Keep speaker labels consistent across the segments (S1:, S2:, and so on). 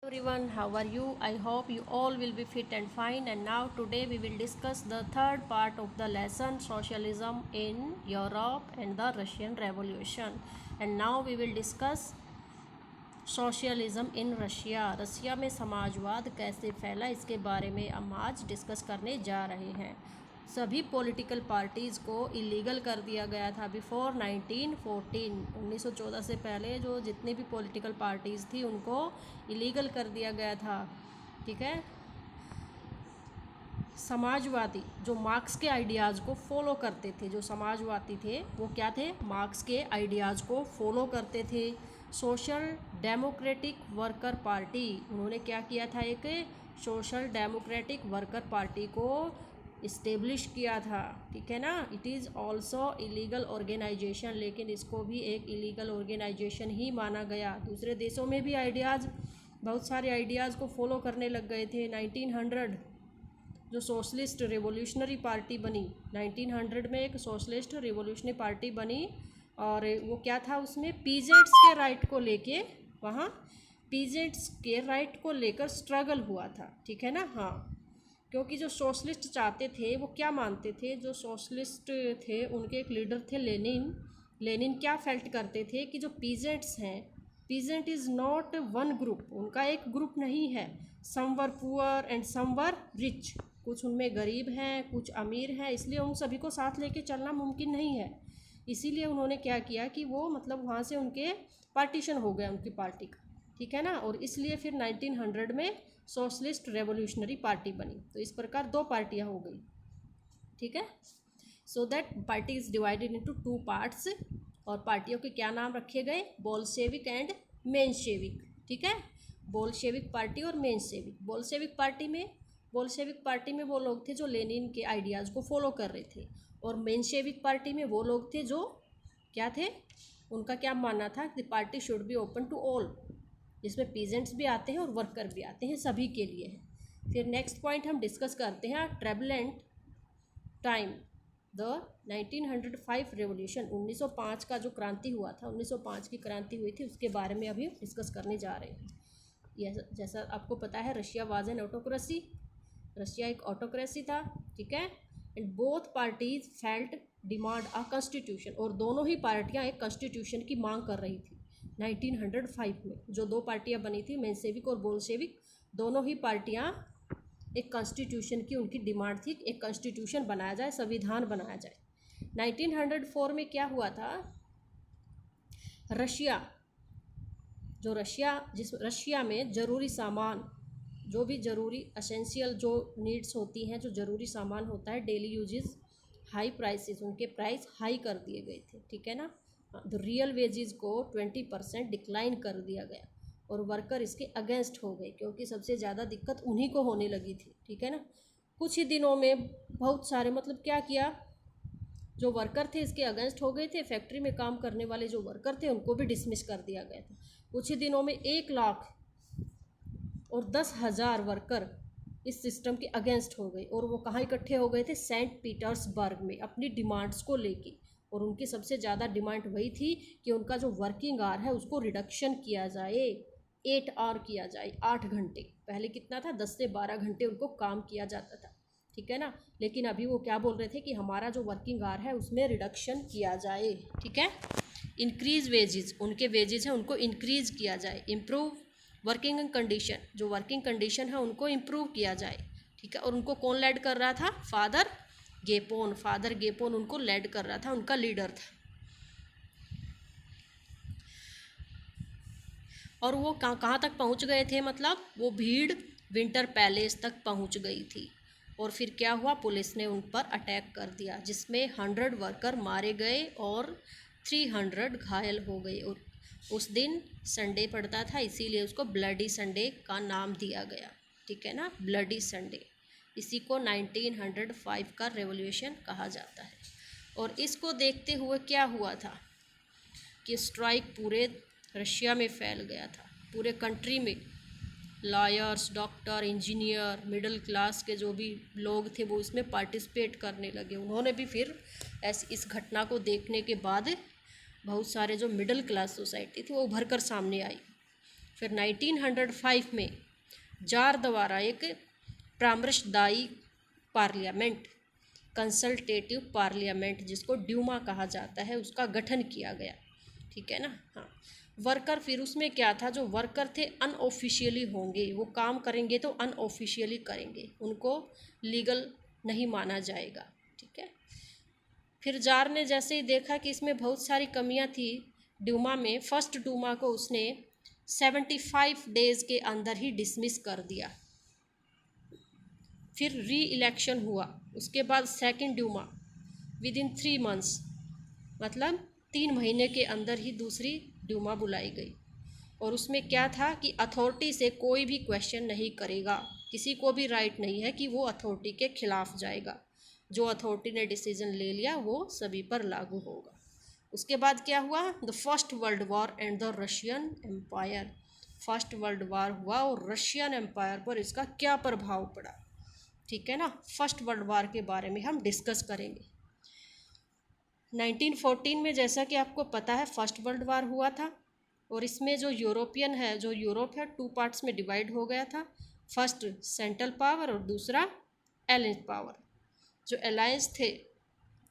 S1: Everyone, how are you? I hope you all will be fit and fine. And now, today, we will discuss the third part of the lesson Socialism in Europe and the Russian Revolution. And now, we will discuss socialism in Russia में समाजवाद कैसे फैला, इसके बारे में हम आज discuss करने जा रहे हैं। सभी पॉलिटिकल पार्टीज़ को इलीगल कर दिया गया था बिफोर 1914। 1914 से पहले जो जितनी भी पॉलिटिकल पार्टीज़ थी उनको इलीगल कर दिया गया था। ठीक है। समाजवादी जो मार्क्स के आइडियाज़ को फॉलो करते थे, जो समाजवादी थे वो क्या थे, मार्क्स के आइडियाज़ को फॉलो करते थे। सोशल डेमोक्रेटिक वर्कर पार्टी, उन्होंने क्या किया था, एक सोशल डेमोक्रेटिक वर्कर पार्टी को इस्टेब्लिश किया था। ठीक है ना। It is also illegal organisation, लेकिन इसको भी एक इलीगल ऑर्गेनाइजेशन ही माना गया। दूसरे देशों में भी आइडियाज़, बहुत सारे आइडियाज़ को फॉलो करने लग गए थे। 1900 जो सोशलिस्ट रिवोल्यूशनरी पार्टी बनी, 1900 में एक सोशलिस्ट रिवोल्यूशनरी पार्टी बनी, और वो क्या था, उसमें पीजेंट्स के राइट को लेके, वहाँ पीजेंट्स के राइट को लेकर स्ट्रगल हुआ था। ठीक है ना। हाँ, क्योंकि जो सोशलिस्ट चाहते थे वो क्या मानते थे, जो सोशलिस्ट थे उनके एक लीडर थे लेनिन। लेनिन क्या फेल्ट करते थे कि जो पीजेंट्स हैं, peasant is not one group, उनका एक ग्रुप नहीं है। Some were poor and some were rich, कुछ उनमें गरीब हैं कुछ अमीर हैं, इसलिए उन सभी को साथ लेके चलना मुमकिन नहीं है। इसीलिए उन्होंने क्या किया कि वो मतलब वहाँ से उनके पार्टीशन हो गया उनकी पार्टी का। ठीक है ना। और इसलिए फिर 1900 में सोशलिस्ट रेवोल्यूशनरी पार्टी बनी। तो इस प्रकार दो पार्टियाँ हो गई। ठीक है। So that party is divided into two parts, और पार्टियों के क्या नाम रखे गए, बोल्शेविक एंड मेंशेविक। ठीक है। बोल्शेविक पार्टी और मेंशेविक। बोल्शेविक पार्टी में वो लोग थे जो लेनिन के आइडियाज़ को फॉलो कर रहे थे, और मेंशेविक पार्टी में वो लोग थे जो क्या थे, उनका क्या मानना था कि party should be open to all, जिसमें पीजेंट्स भी आते हैं और वर्कर भी आते हैं, सभी के लिए है। फिर नेक्स्ट पॉइंट हम डिस्कस करते हैं ट्रेबलेंट टाइम, द 1905 रेवोल्यूशन। 1905 का जो क्रांति हुआ था, 1905 की क्रांति हुई थी, उसके बारे में अभी डिस्कस करने जा रहे हैं। यह जैसा आपको पता है, Russia was an autocracy, Russia एक ऑटोक्रेसी था। ठीक है। And both parties felt demand a constitution, और दोनों ही पार्टियां एक कॉन्स्टिट्यूशन की मांग कर रही थी। 1905 में जो दो पार्टियां बनी थी, मेंशेविक और बोल्शेविक, दोनों ही पार्टियां एक कॉन्स्टिट्यूशन की उनकी डिमांड थी, एक कॉन्स्टिट्यूशन बनाया जाए, संविधान बनाया जाए। 1904 में क्या हुआ था, रशिया में ज़रूरी सामान, जो भी ज़रूरी असेंशियल जो नीड्स होती हैं, जो ज़रूरी सामान होता है डेली यूजेस, हाई प्राइसेस, उनके प्राइस हाई कर दिए गए थे। ठीक है ना। तो रियल वेजेस को 20% डिक्लाइन कर दिया गया, और वर्कर इसके अगेंस्ट हो गए, क्योंकि सबसे ज़्यादा दिक्कत उन्हीं को होने लगी थी। ठीक है ना। कुछ ही दिनों में बहुत सारे, मतलब क्या किया, जो वर्कर थे इसके अगेंस्ट हो गए थे। फैक्ट्री में काम करने वाले जो वर्कर थे उनको भी डिसमिस कर दिया गया था। कुछ ही दिनों में 1 लाख और 10,000 वर्कर इस सिस्टम के अगेंस्ट हो गए, और वो कहाँ इकट्ठे हो गए थे, सेंट पीटर्सबर्ग में, अपनी डिमांड्स को लेके। और उनकी सबसे ज़्यादा डिमांड वही थी कि उनका जो वर्किंग आवर है उसको रिडक्शन किया जाए, 8 आवर किया जाए, 8 घंटे। पहले कितना था, 10 से 12 घंटे उनको काम किया जाता था। ठीक है ना। लेकिन अभी वो क्या बोल रहे थे कि हमारा जो वर्किंग आवर है उसमें रिडक्शन किया जाए। ठीक है। इंक्रीज वेजेस, उनके वेजेस हैं उनको इंक्रीज़ किया जाए। इम्प्रूव वर्किंग कंडीशन, जो वर्किंग कंडीशन है उनको इम्प्रूव किया जाए। ठीक है। और उनको कौन लीड कर रहा था, फादर गेपोन उनको लीड कर रहा था, उनका लीडर था। और वो कहाँ तक पहुँच गए थे, मतलब वो भीड़ विंटर पैलेस तक पहुँच गई थी। और फिर क्या हुआ, पुलिस ने उन पर अटैक कर दिया, जिसमें 100 वर्कर मारे गए और 300 घायल हो गए। और उस दिन संडे पड़ता था, इसीलिए उसको ब्लडी संडे का नाम दिया गया। ठीक है ना, ब्लडी संडे। इसी को 1905 का रेवोल्यूशन कहा जाता है। और इसको देखते हुए क्या हुआ था कि स्ट्राइक पूरे रशिया में फैल गया था, पूरे कंट्री में। Lawyers, doctor, engineer, middle class के जो भी लोग थे वो इसमें पार्टिसिपेट करने लगे। उन्होंने भी फिर इस घटना को देखने के बाद बहुत सारे जो मिडिल क्लास सोसाइटी थी वो उभर कर सामने आई, फिर 1905 में जार द्वारा एक परामर्शदायी पार्लियामेंट, कंसल्टेटिव पार्लियामेंट जिसको ड्यूमा कहा जाता है, उसका गठन किया गया। ठीक है ना। हाँ, वर्कर, फिर उसमें क्या था, जो वर्कर थे अनऑफिशियली होंगे, वो काम करेंगे तो अनऑफिशियली करेंगे, उनको लीगल नहीं माना जाएगा। ठीक है। फिर जार ने जैसे ही देखा कि इसमें बहुत सारी कमियां थी ड्यूमा में, फर्स्ट ड्यूमा को उसने 75 डेज के अंदर ही डिसमिस कर दिया। फिर री इलेक्शन हुआ, उसके बाद second Duma within 3 months, मतलब 3 महीने के अंदर ही दूसरी ड्यूमा बुलाई गई। और उसमें क्या था कि अथॉरिटी से कोई भी क्वेश्चन नहीं करेगा, किसी को भी राइट नहीं है कि वो अथॉरिटी के खिलाफ जाएगा, जो अथॉरिटी ने डिसीजन ले लिया वो सभी पर लागू होगा। उसके बाद क्या हुआ, the first world war and the Russian empire. First world war हुआ और रशियन एम्पायर पर इसका क्या प्रभाव पड़ा। ठीक है ना। फर्स्ट वर्ल्ड वॉर के बारे में हम डिस्कस करेंगे। 1914 में जैसा कि आपको पता है फर्स्ट वर्ल्ड वॉर हुआ था, और इसमें जो यूरोपियन है, जो यूरोप है 2 पार्ट्स में डिवाइड हो गया था। फर्स्ट सेंट्रल पावर और दूसरा एलायंस पावर। जो अलायंस थे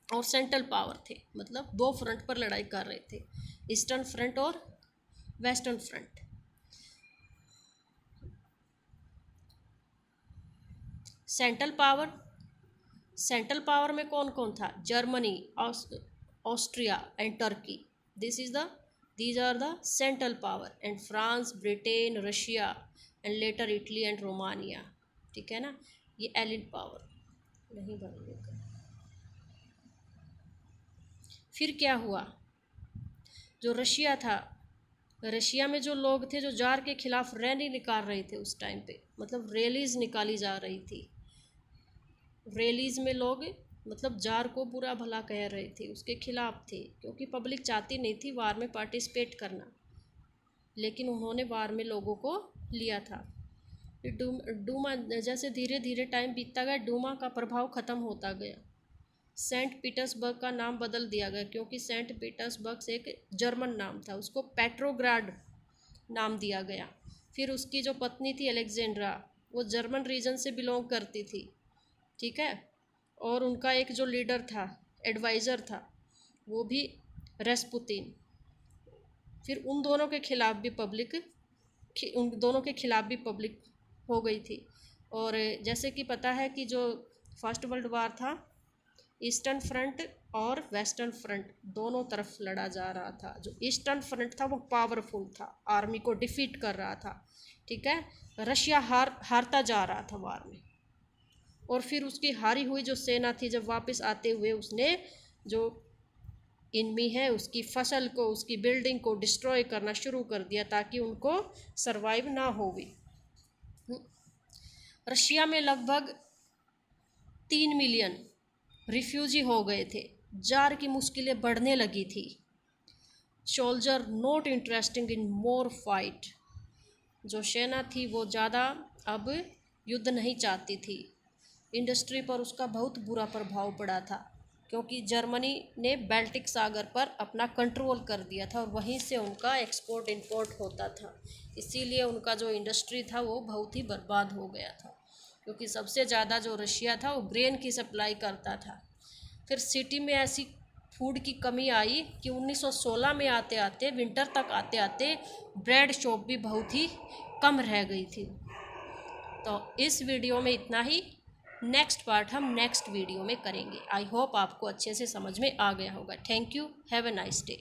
S1: और सेंट्रल पावर थे, मतलब 2 फ्रंट पर लड़ाई कर रहे थे, ईस्टर्न फ्रंट और वेस्टर्न फ्रंट। सेंट्रल पावर में कौन कौन था, Germany, Austria and Turkey. these are the central power, and France, Britain, Russia and later Italy and Romania. ठीक है ना। ये एलियन पावर नहीं बनेगा। फिर क्या हुआ, जो रशिया था, रशिया में जो लोग थे जो जार के खिलाफ रैली निकाल रहे थे उस टाइम पे, मतलब रैलीज निकाली जा रही थी। रैलीज में लोग मतलब जार को बुरा भला कह रहे थे, उसके खिलाफ थे, क्योंकि पब्लिक चाहती नहीं थी वार में पार्टिसिपेट करना, लेकिन उन्होंने वार में लोगों को लिया था। डूमा जैसे धीरे धीरे टाइम बीतता गया, डूमा का प्रभाव ख़त्म होता गया। सेंट पीटर्सबर्ग का नाम बदल दिया गया, क्योंकि सेंट पीटर्सबर्ग से एक जर्मन नाम था, उसको पेट्रोग्राड नाम दिया गया। फिर उसकी जो पत्नी थी अलेक्जेंड्रा, वो जर्मन रीजन से बिलोंग करती थी। ठीक है। और उनका एक जो लीडर था, एडवाइज़र था, वो भी रेस्पुतिन। फिर उन दोनों के खिलाफ भी पब्लिक हो गई थी। और जैसे कि पता है कि जो फर्स्ट वर्ल्ड वार था, ईस्टर्न फ्रंट और वेस्टर्न फ्रंट दोनों तरफ लड़ा जा रहा था। जो ईस्टर्न फ्रंट था वो पावरफुल था, आर्मी को डिफीट कर रहा था। ठीक है। रशिया हारता जा रहा था वार में, और फिर उसकी हारी हुई जो सेना थी, जब वापस आते हुए उसने जो इनमी है उसकी फसल को, उसकी बिल्डिंग को डिस्ट्रॉय करना शुरू कर दिया, ताकि उनको सरवाइव ना हो भी। रशिया में लगभग 3 मिलियन रिफ्यूजी हो गए थे। जार की मुश्किलें बढ़ने लगी थी। Soldier not interesting in more fight. जो सेना थी वो ज़्यादा अब युद्ध नहीं चाहती थी। इंडस्ट्री पर उसका बहुत बुरा प्रभाव पड़ा था, क्योंकि जर्मनी ने बाल्टिक सागर पर अपना कंट्रोल कर दिया था और वहीं से उनका एक्सपोर्ट इंपोर्ट होता था। इसीलिए उनका जो इंडस्ट्री था वो बहुत ही बर्बाद हो गया था, क्योंकि सबसे ज़्यादा जो रशिया था वो ग्रेन की सप्लाई करता था। फिर सिटी में ऐसी फूड की कमी आई कि 1916 में आते आते, विंटर तक आते आते ब्रेड शॉप भी बहुत ही कम रह गई थी। तो इस वीडियो में इतना ही। नेक्स्ट पार्ट हम नेक्स्ट वीडियो में करेंगे। आई होप आपको अच्छे से समझ में आ गया होगा। Thank you. Have a nice day.